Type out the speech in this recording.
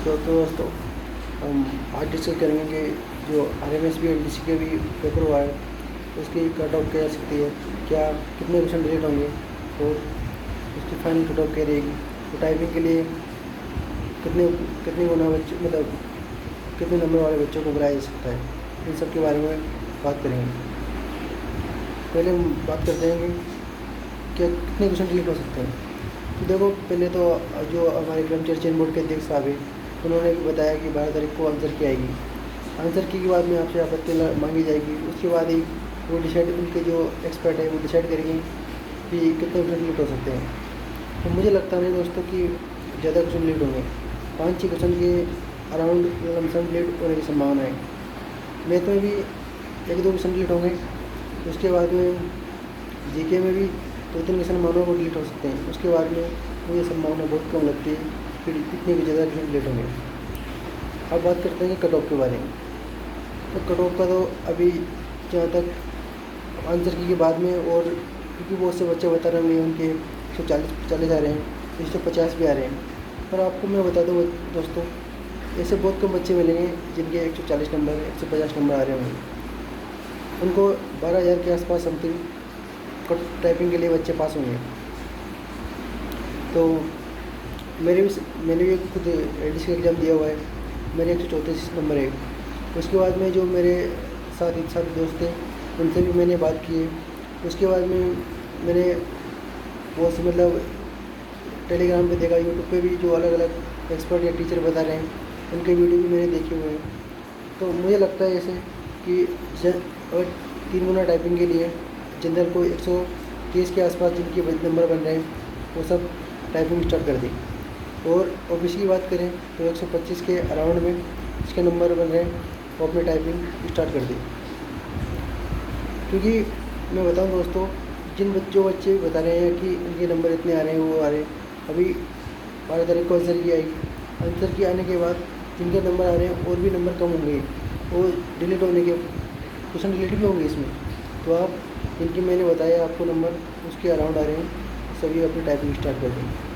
तो दोस्तों हम आज डिस्कस करेंगे कि जो RMSB NTC के भी पेपर हुआ है उसकी कट ऑफ क्या सकती है, क्या कितने क्वेश्चन डिलीट होंगे और उसकी फाइनल कट ऑफ क्या रहेगी, तो टाइपिंग के लिए कितने कितने गुना बच्चे मतलब कितने नंबर वाले बच्चों को बुलाया जा सकता है, इन सब के बारे में बात करेंगे। पहले हम बात करते हैं कि क्या कितने क्वेश्चन डिलीट हो सकते हैं। तो देखो, पहले तो जो हमारे कर्मचारी चयन बोर्ड के अध्यक्ष साहब हैं उन्होंने बताया कि 12 तारीख को आंसर की आएगी। आंसर की के बाद में आपसे आपत्ति मांगी जाएगी। उसके बाद ही वो डिसाइड, उनके जो एक्सपर्ट है वो डिसाइड करेंगे कि कितने क्वेश्चन डिलीट हो सकते हैं। तो मुझे लगता नहीं दोस्तों कि ज़्यादा क्वेश्चन डिलीट होंगे। 5-6 क्वेश्चन के अराउंड लमसम डिलीट होने की संभावना है। मैथ में भी 1-2 क्वेश्चन डिलीट होंगे। उसके बाद में GK में भी 2-3 क्वेश्चन मानो वो डिलीट हो सकते हैं। उसके बाद में मुझे संभावना बहुत कम लगती है कि इतने भी ज़्यादा क्वेश्चन डिलीट होंगे। अब बात करते हैं कट ऑफ के बारे में। तो कट ऑफ का तो अभी जहाँ तक आंसर की के बाद में, और क्योंकि बहुत से बच्चे बता रहे होंगे उनके 140 आ रहे हैं, 150 भी आ रहे हैं, पर आपको मैं बता दूँ दोस्तों, ऐसे बहुत कम बच्चे मिलेंगे जिनके 140 नंबर 150 नंबर आ रहे होंगे। उनको 12,000 के आसपास समथिंग टाइपिंग के लिए बच्चे पास होंगे। तो मैंने भी खुद NTC का एग्ज़ाम दिया हुआ है, मेरे 134 नंबर है। उसके बाद में जो मेरे साथी दोस्त थे उनसे भी मैंने बात की है। उसके बाद में मैंने बहुत से मतलब टेलीग्राम पे देखा, यूट्यूब पे भी जो अलग अलग एक्सपर्ट या टीचर बता रहे हैं उनके वीडियो भी मैंने देखे हुए हैं। तो मुझे लगता है ऐसे कि अगर 3 गुना टाइपिंग के लिए जनरल को 130 के आसपास जिनके नंबर बन रहे हैं वो सब टाइपिंग स्टार्ट कर दी, और OBC की बात करें तो 125 के अराउंड में इसके नंबर बन रहे हैं वो अपने टाइपिंग स्टार्ट कर दी। क्योंकि मैं बताऊं दोस्तों, जो बच्चे बता रहे हैं कि उनके नंबर इतने आ रहे हैं वो आ रहे हैं, अभी 12 तारीख को आंसर की आएगी। आंसर की आने के बाद जिनके नंबर आ रहे हैं और भी नंबर कम होंगे, वो डिलीट होने के क्वेश्चन डिलीट भी होंगे इसमें। तो आप जिनकी मैंने बताया आपको नंबर उसके अराउंड आ रहे हैं, सभी अपनी टाइपिंग स्टार्ट कर दें।